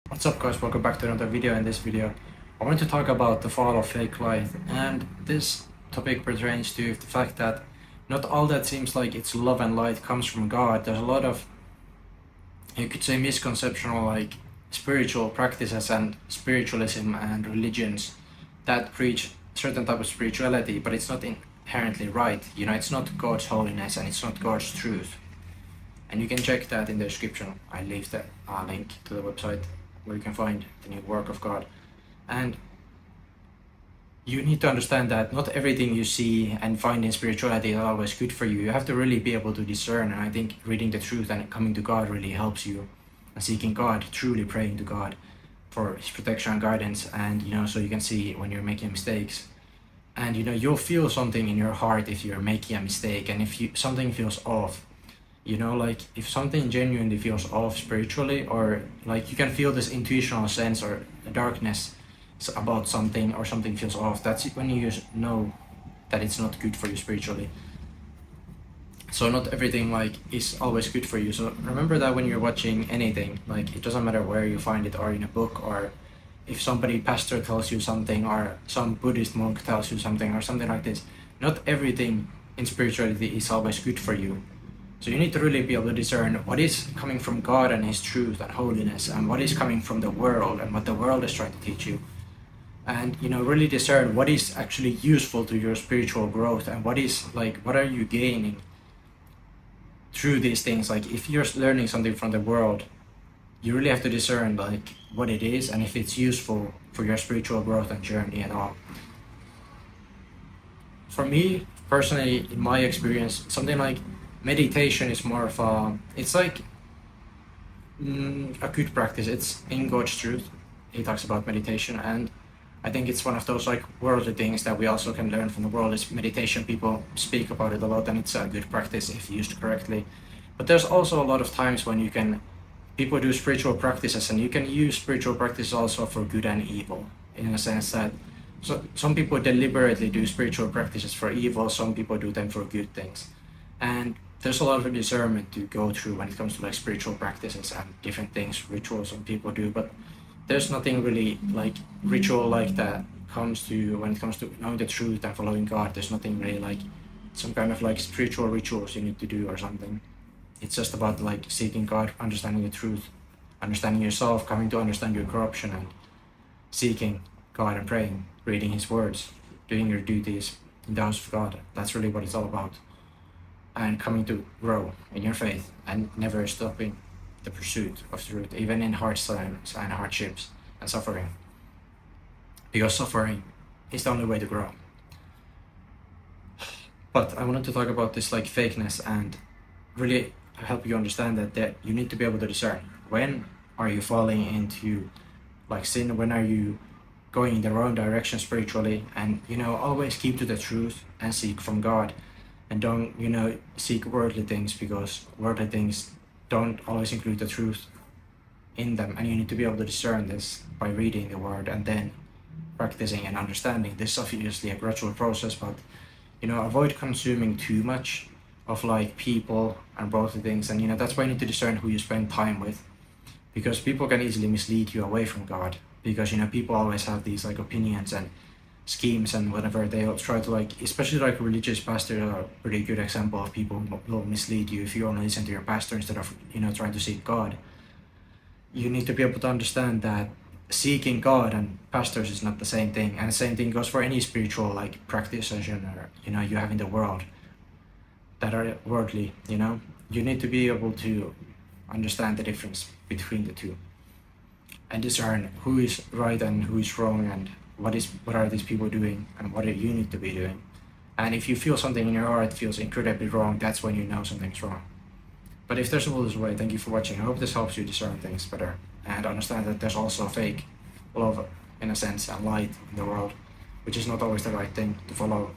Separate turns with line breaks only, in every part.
What's up guys, welcome back to another video. In this video I want to talk about the fall of fake light, and this topic pertains to the fact that not all that seems like it's love and light comes from God. There's a lot of, you could say, misconceptional like spiritual practices and spiritualism and religions that preach certain type of spirituality, but it's not inherently right. It's not God's holiness and it's not God's truth. And you can check that in the description. I leave the link to the website where you can find the new work of God. And you need to understand that not everything you see and find in spirituality is always good for you. You have to really be able to discern, and I think reading the truth and coming to God really helps you, and seeking God, truly praying to God for his protection and guidance, and so you can see when you're making mistakes. And you'll feel something in your heart if you're making a mistake, and if something feels off. Like if something genuinely feels off spiritually, or like you can feel this intuitional sense or a darkness about something, or something feels off, that's when you know that it's not good for you spiritually. So not everything like is always good for you. So remember that when you're watching anything, like it doesn't matter where you find it, or in a book, or if pastor tells you something, or some Buddhist monk tells you something, or something like this, not everything in spirituality is always good for you. So you need to really be able to discern what is coming from God and his truth and holiness, and what is coming from the world and what the world is trying to teach you. And really discern what is actually useful to your spiritual growth, and what are you gaining through these things. Like if you're learning something from the world, you really have to discern like what it is and if it's useful for your spiritual growth and journey at all. For me personally, in my experience, something like meditation is more of it's like a good practice. It's in God's truth. He talks about meditation, and I think it's one of those like worldly things that we also can learn from the world is meditation. People speak about it a lot, and it's a good practice if used correctly. But there's also a lot of times when people do spiritual practices, and you can use spiritual practice also for good and evil, in a sense that some people deliberately do spiritual practices for evil, some people do them for good things. And there's a lot of discernment to go through when it comes to like spiritual practices and different things, rituals some people do, but there's nothing really like ritual like that comes to when it comes to knowing the truth and following God. There's nothing really like some kind of like spiritual rituals you need to do or something. It's just about like seeking God, understanding the truth, understanding yourself, coming to understand your corruption, and seeking God and praying, reading his words, doing your duties in the house of God. That's really what it's all about. And coming to grow in your faith and never stopping the pursuit of truth, even in hard times and hardships and suffering, because suffering is the only way to grow. But I wanted to talk about this like fakeness and really help you understand that you need to be able to discern when are you falling into like sin, when are you going in the wrong direction spiritually, and always keep to the truth and seek from God. And don't seek worldly things, because worldly things don't always include the truth in them, and you need to be able to discern this by reading the word and then practicing and understanding. This is obviously a gradual process, but avoid consuming too much of like people and worldly things. And that's why you need to discern who you spend time with, because people can easily mislead you away from God, because people always have these like opinions and schemes and whatever. They'll try to like, especially like religious pastors are a pretty good example of people who will mislead you if you only listen to your pastor instead of trying to seek God. You need to be able to understand that seeking God and pastors is not the same thing, and the same thing goes for any spiritual like practice session or you have in the world that are worldly. You need to be able to understand the difference between the two and discern who is right and who is wrong, and what are these people doing and what do you need to be doing. And if you feel something in your heart feels incredibly wrong, that's when you know something's wrong. But if there's a will, there's a way. Thank you for watching. I hope this helps you discern things better and understand that there's also fake love, in a sense, and light in the world, which is not always the right thing to follow.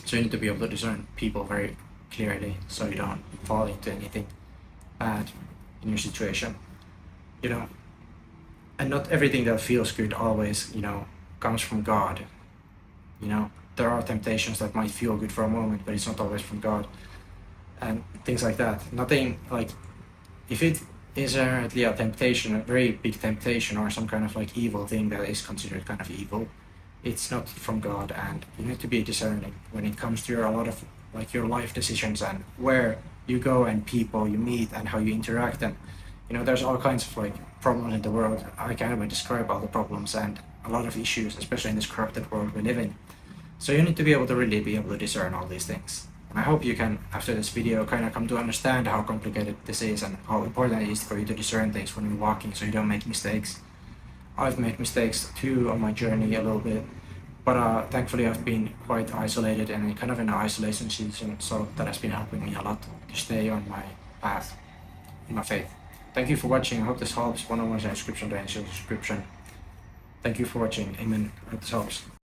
So you need to be able to discern people very clearly, so you don't fall into anything bad in your situation. And not everything that feels good always, comes from God. There are temptations that might feel good for a moment, but it's not always from God. And things like that. Nothing like, if it is inherently a temptation, a very big temptation, or some kind of like evil thing that is considered kind of evil. It's not from God, and you need to be discerning when it comes to a lot of like your life decisions and where you go and people you meet and how you interact. And there's all kinds of like problems in the world. I can't even describe all the problems and a lot of issues, especially in this corrupted world we live in. So you need to be able to really be able to discern all these things. And I hope you can, after this video, kind of come to understand how complicated this is and how important it is for you to discern things when you're walking so you don't make mistakes. I've made mistakes too on my journey a little bit, but thankfully I've been quite isolated and kind of in an isolation season, so that has been helping me a lot to stay on my path in my faith. Thank you for watching. I hope this helps. One-on-ones in the description, the description. Thank you for watching. Amen. I hope this helps.